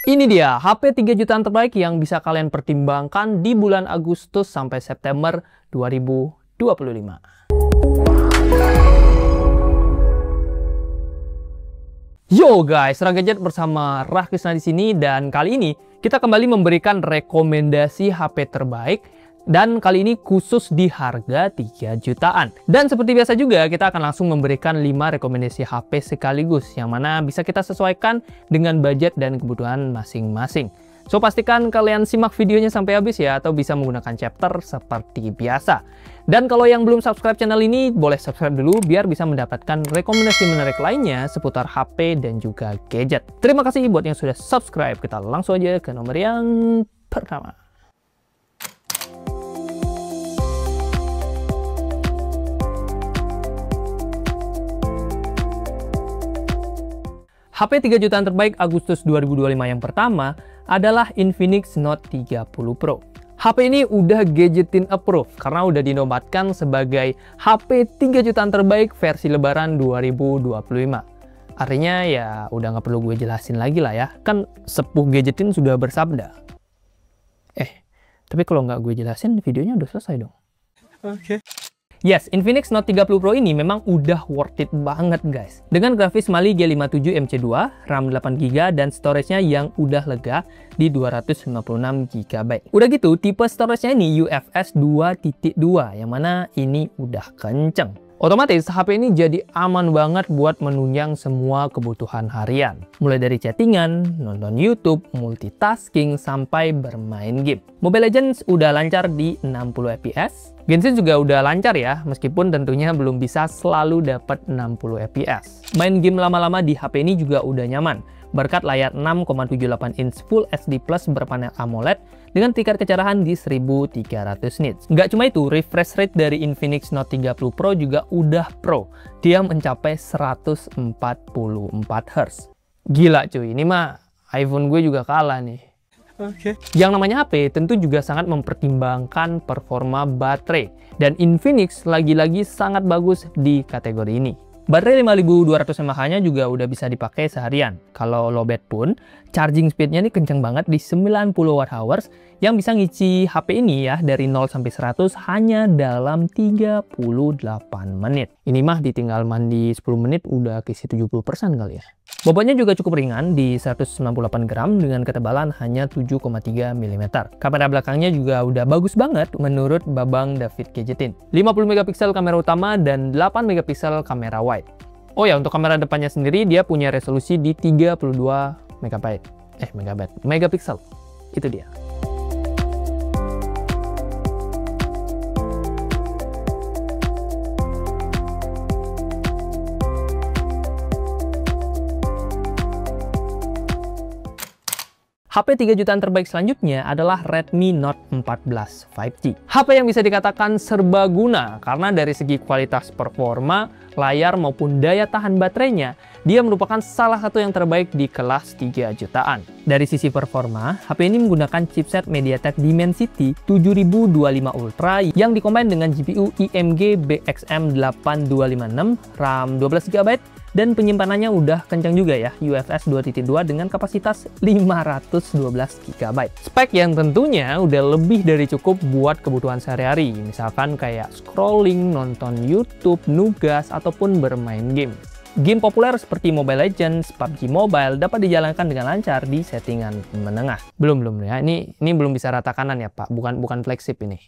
Ini dia HP 3 jutaan terbaik yang bisa kalian pertimbangkan di bulan Agustus sampai September 2025. Yo guys, Rah Gadget bersama Rah Krisna di sini, dan kali ini kita kembali memberikan rekomendasi HP terbaik. Dan kali ini khusus di harga 3 jutaan. Dan seperti biasa juga kita akan langsung memberikan 5 rekomendasi HP sekaligus, yang mana bisa kita sesuaikan dengan budget dan kebutuhan masing-masing. So pastikan kalian simak videonya sampai habis ya, atau bisa menggunakan chapter seperti biasa. Dan kalau yang belum subscribe channel ini, boleh subscribe dulu biar bisa mendapatkan rekomendasi menarik lainnya seputar HP dan juga gadget. Terima kasih buat yang sudah subscribe. Kita langsung aja ke nomor yang pertama. HP 3 jutaan terbaik Agustus 2025 yang pertama adalah Infinix Note 30 Pro. HP ini udah Gadgetin approved karena udah dinobatkan sebagai HP 3 jutaan terbaik versi Lebaran 2025. Artinya ya udah nggak perlu gue jelasin lagi lah ya, kan sepuh Gadgetin sudah bersabda. Tapi kalau nggak gue jelasin videonya udah selesai dong. Oke. Yes, Infinix Note 30 Pro ini memang udah worth it banget guys. Dengan grafis Mali G57 MC2, RAM 8GB, dan storage-nya yang udah lega di 256GB. Udah gitu, tipe storage-nya ini UFS 2.2, yang mana ini udah kenceng. Otomatis HP ini jadi aman banget buat menunjang semua kebutuhan harian. Mulai dari chattingan, nonton YouTube, multitasking, sampai bermain game. Mobile Legends udah lancar di 60 fps. Genshin juga udah lancar ya, meskipun tentunya belum bisa selalu dapat 60 fps. Main game lama-lama di HP ini juga udah nyaman, berkat layar 6,78 inch Full HD Plus berpanel AMOLED dengan tingkat kecerahan di 1300 nits. Nggak cuma itu, refresh rate dari Infinix Note 30 Pro juga udah pro. Dia mencapai 144 Hz. Gila cuy, ini mah iPhone gue juga kalah nih. Yang namanya HP tentu juga sangat mempertimbangkan performa baterai, dan Infinix lagi-lagi sangat bagus di kategori ini. Baterai 5200 mAh-nya juga udah bisa dipakai seharian. Kalau lowbat pun, charging speed-nya ini kenceng banget di 90 Wh, yang bisa ngisi HP ini ya dari 0 sampai 100 hanya dalam 38 menit. Ini mah ditinggal mandi 10 menit udah keisi 70% kali ya. Bobotnya juga cukup ringan di 198 gram dengan ketebalan hanya 7,3 mm. Kamera belakangnya juga udah bagus banget menurut Babang David Gadgetin. 50 megapiksel kamera utama dan 8 megapiksel kamera wide. Oh ya, untuk kamera depannya sendiri dia punya resolusi di 32 megapiksel. Itu dia. HP 3 jutaan terbaik selanjutnya adalah Redmi Note 14 5G. HP yang bisa dikatakan serbaguna karena dari segi kualitas performa, layar maupun daya tahan baterainya, dia merupakan salah satu yang terbaik di kelas 3 jutaan. Dari sisi performa, HP ini menggunakan chipset MediaTek Dimensity 7025 Ultra yang dikombin dengan GPU IMG BXM 8256, RAM 12GB, dan penyimpanannya udah kencang juga ya, UFS 2.2 dengan kapasitas 512GB. Spek yang tentunya udah lebih dari cukup buat kebutuhan sehari-hari, misalkan kayak scrolling, nonton YouTube, nugas, ataupun bermain game. Game populer seperti Mobile Legends, PUBG Mobile dapat dijalankan dengan lancar di settingan menengah. Belum ya, ini belum bisa rata kanan ya Pak, bukan flagship ini.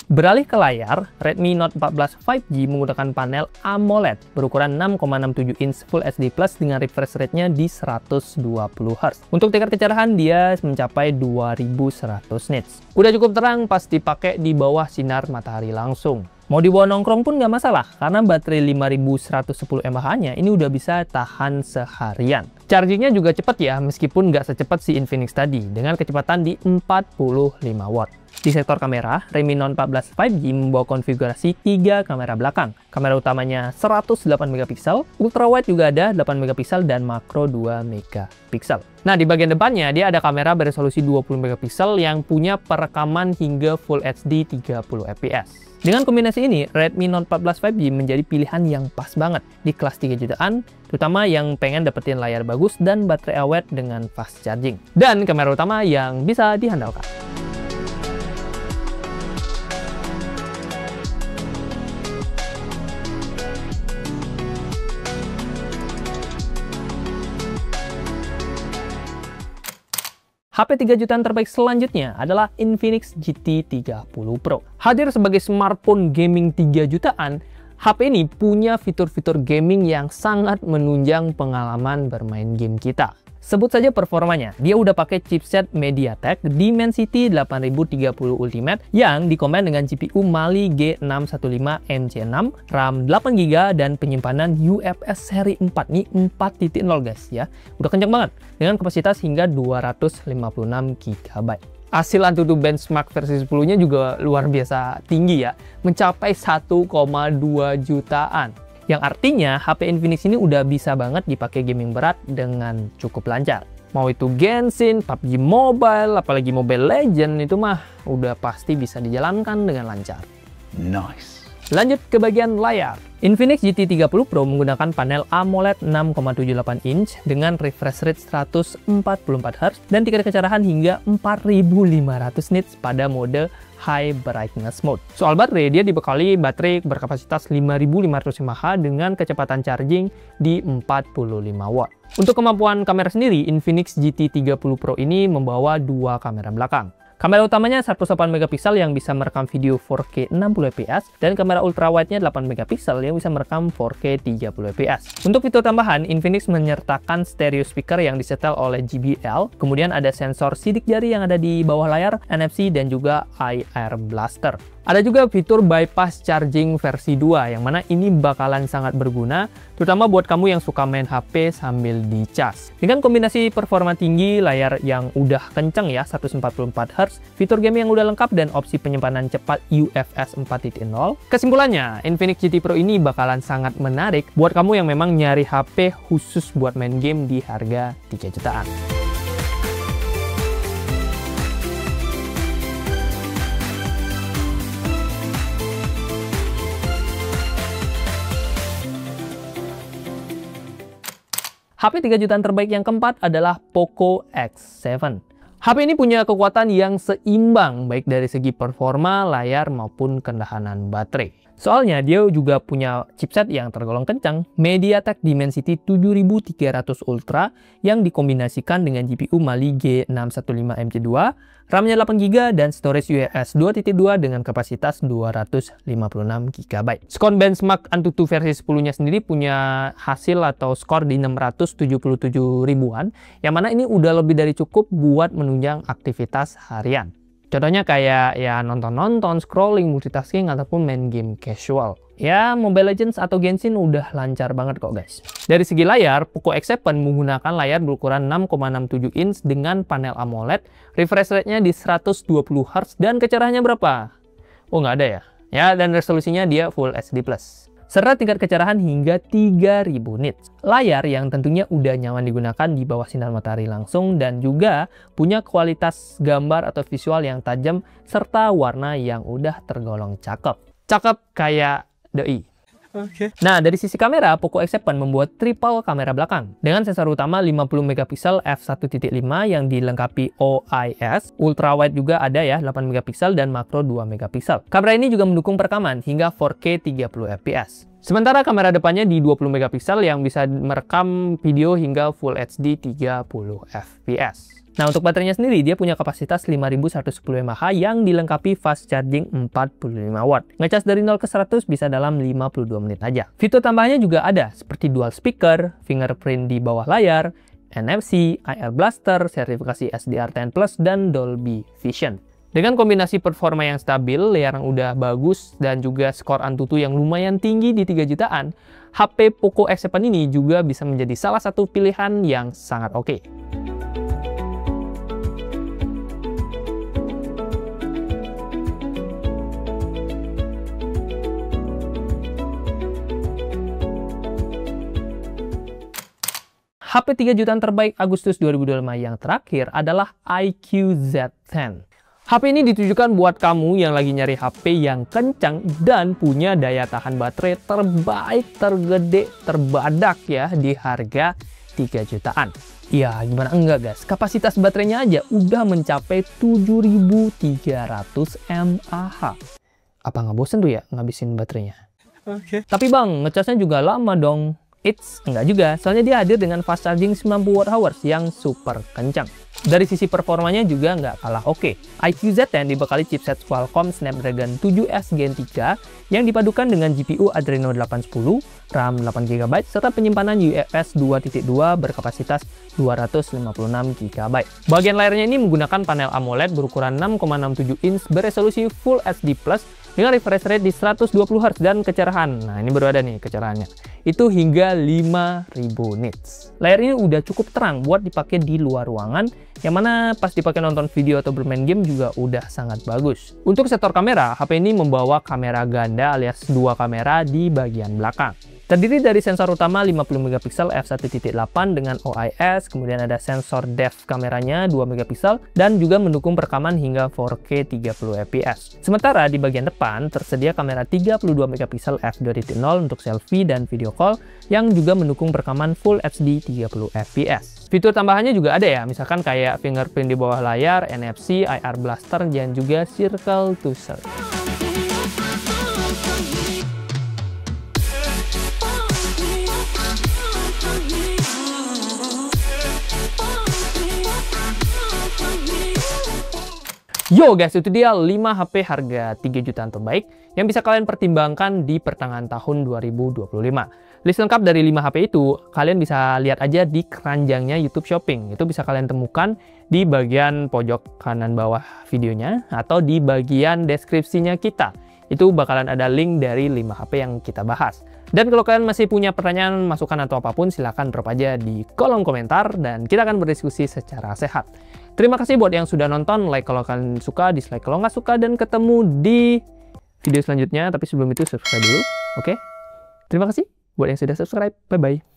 Beralih ke layar, Redmi Note 14 5G menggunakan panel AMOLED berukuran 6,67 inch Full HD Plus dengan refresh rate-nya di 120 Hz. Untuk tingkat kecerahan dia mencapai 2100 nits. Udah cukup terang pas dipakai di bawah sinar matahari langsung. Mau dibawa nongkrong pun nggak masalah, karena baterai 5110 mAh-nya ini udah bisa tahan seharian. Chargingnya juga cepat ya, meskipun nggak secepat si Infinix tadi, dengan kecepatan di 45 Watt. Di sektor kamera, Redmi Note 14 5G membawa konfigurasi 3 kamera belakang. Kamera utamanya 108 megapiksel, ultrawide juga ada 8 megapiksel, dan makro 2 megapiksel. Nah, di bagian depannya dia ada kamera beresolusi 20 megapiksel yang punya perekaman hingga Full HD 30 fps. Dengan kombinasi ini, Redmi Note 14 5G menjadi pilihan yang pas banget di kelas 3 jutaan terutama yang pengen dapetin layar bagus dan baterai awet dengan fast charging. Dan kamera utama yang bisa diandalkan. HP 3 jutaan terbaik selanjutnya adalah Infinix GT 30 Pro. Hadir sebagai smartphone gaming 3 jutaan, HP ini punya fitur-fitur gaming yang sangat menunjang pengalaman bermain game kita. Sebut saja performanya, dia udah pakai chipset MediaTek Dimensity 8030 Ultimate yang dikombin dengan GPU Mali G615 MC6, RAM 8GB dan penyimpanan UFS seri 4. Ini 4.0 guys ya. Udah kencang banget dengan kapasitas hingga 256 GB. Hasil Antutu benchmark versi 10-nya juga luar biasa tinggi ya, mencapai 1,2 jutaan. Yang artinya HP Infinix ini udah bisa banget dipakai gaming berat dengan cukup lancar. Mau itu Genshin, PUBG Mobile, apalagi Mobile Legends itu mah udah pasti bisa dijalankan dengan lancar. Nice. Lanjut ke bagian layar. Infinix GT 30 Pro menggunakan panel AMOLED 6,78 inch dengan refresh rate 144Hz dan tingkat kecerahan hingga 4500 nits pada mode High Brightness Mode. Soal baterai, dia dibekali baterai berkapasitas 5500 mAh dengan kecepatan charging di 45 watt. Untuk kemampuan kamera sendiri, Infinix GT 30 Pro ini membawa dua kamera belakang. Kamera utamanya 108 megapiksel yang bisa merekam video 4K 60fps dan kamera ultrawide-nya 8 megapiksel yang bisa merekam 4K 30fps. Untuk fitur tambahan, Infinix menyertakan stereo speaker yang disetel oleh JBL, kemudian ada sensor sidik jari yang ada di bawah layar, NFC dan juga IR Blaster. Ada juga fitur bypass charging versi 2 yang mana ini bakalan sangat berguna terutama buat kamu yang suka main HP sambil dicas. Dengan kombinasi performa tinggi, layar yang udah kenceng ya 144Hz, fitur game yang udah lengkap dan opsi penyimpanan cepat UFS 4.0. Kesimpulannya, Infinix GT Pro ini bakalan sangat menarik buat kamu yang memang nyari HP khusus buat main game di harga 3 jutaan. HP 3 jutaan terbaik yang keempat adalah Poco X7. HP ini punya kekuatan yang seimbang baik dari segi performa, layar, maupun ketahanan baterai. Soalnya dia juga punya chipset yang tergolong kencang, MediaTek Dimensity 7300 Ultra yang dikombinasikan dengan GPU Mali G615 MC2, RAM-nya 8GB dan storage UFS 2.2 dengan kapasitas 256GB. Skor benchmark Antutu versi 10-nya sendiri punya hasil atau skor di 677 ribuan, yang mana ini udah lebih dari cukup buat menunjang aktivitas harian. Contohnya kayak ya nonton-nonton, scrolling, multitasking, ataupun main game casual. Ya, Mobile Legends atau Genshin udah lancar banget kok guys. Dari segi layar, Poco X7 menggunakan layar berukuran 6,67 inch dengan panel AMOLED, refresh rate-nya di 120Hz, dan kecerahannya berapa? Oh nggak ada ya? Ya, dan resolusinya dia Full HD+. Serta tingkat kecerahan hingga 3000 nits. Layar yang tentunya udah nyaman digunakan di bawah sinar matahari langsung dan juga punya kualitas gambar atau visual yang tajam serta warna yang udah tergolong cakep. Cakep kayak doi. Nah, dari sisi kamera, Poco X7 membuat triple kamera belakang dengan sensor utama 50 megapiksel f1.5 yang dilengkapi OIS, ultrawide juga ada ya 8 megapiksel dan makro 2 megapiksel. Kamera ini juga mendukung perekaman hingga 4K 30fps. Sementara kamera depannya di 20 megapiksel yang bisa merekam video hingga Full HD 30fps. Nah, untuk baterainya sendiri, dia punya kapasitas 5110 mAh yang dilengkapi fast charging 45 watt. Ngecas dari 0 ke 100 bisa dalam 52 menit aja. Fitur tambahannya juga ada, seperti dual speaker, fingerprint di bawah layar, NFC, IR Blaster, sertifikasi SDR10+, dan Dolby Vision. Dengan kombinasi performa yang stabil, layar yang udah bagus, dan juga skor Antutu yang lumayan tinggi di 3 jutaan, HP Poco X7 ini juga bisa menjadi salah satu pilihan yang sangat oke. HP 3 jutaan terbaik Agustus 2025 yang terakhir adalah iQOO Z10. HP ini ditujukan buat kamu yang lagi nyari HP yang kencang dan punya daya tahan baterai terbaik, tergede, terbadak ya di harga 3 jutaan. Ya gimana enggak guys, kapasitas baterainya aja udah mencapai 7300 mAh. Apa nggak bosen tuh ya ngabisin baterainya? Oke. Tapi bang, ngecasnya juga lama dong. Enggak juga, soalnya dia hadir dengan fast charging 90 Wh yang super kencang. Dari sisi performanya juga nggak kalah oke. iQOO Z10 dibekali chipset Qualcomm Snapdragon 7S Gen 3 yang dipadukan dengan GPU Adreno 810, RAM 8GB, serta penyimpanan UFS 2.2 berkapasitas 256 GB. Bagian layarnya ini menggunakan panel AMOLED berukuran 6,67 inch beresolusi Full HD+, dengan refresh rate di 120 Hz dan kecerahan. Nah, ini baru ada nih kecerahannya. Itu hingga 5000 nits. Layar ini udah cukup terang buat dipakai di luar ruangan, yang mana pas dipakai nonton video atau bermain game juga udah sangat bagus. Untuk sektor kamera, HP ini membawa kamera ganda alias 2 kamera di bagian belakang. Terdiri dari sensor utama 50MP f1.8 dengan OIS, kemudian ada sensor depth kameranya 2MP dan juga mendukung perekaman hingga 4K 30fps. Sementara di bagian depan tersedia kamera 32MP f2.0 untuk selfie dan video call yang juga mendukung perekaman Full HD 30fps. Fitur tambahannya juga ada ya, misalkan kayak fingerprint di bawah layar, NFC, IR blaster, dan juga circle to search. Yo guys, itu dia 5 HP harga 3 jutaan terbaik yang bisa kalian pertimbangkan di pertengahan tahun 2025. List lengkap dari 5 HP itu kalian bisa lihat aja di keranjangnya YouTube Shopping. Itu bisa kalian temukan di bagian pojok kanan bawah videonya atau di bagian deskripsinya kita. Itu bakalan ada link dari 5 HP yang kita bahas. Dan kalau kalian masih punya pertanyaan, masukan atau apapun, silahkan drop aja di kolom komentar dan kita akan berdiskusi secara sehat. Terima kasih buat yang sudah nonton, like kalau kalian suka, dislike kalau nggak suka, dan ketemu di video selanjutnya. Tapi sebelum itu subscribe dulu, oke? Terima kasih buat yang sudah subscribe, bye-bye.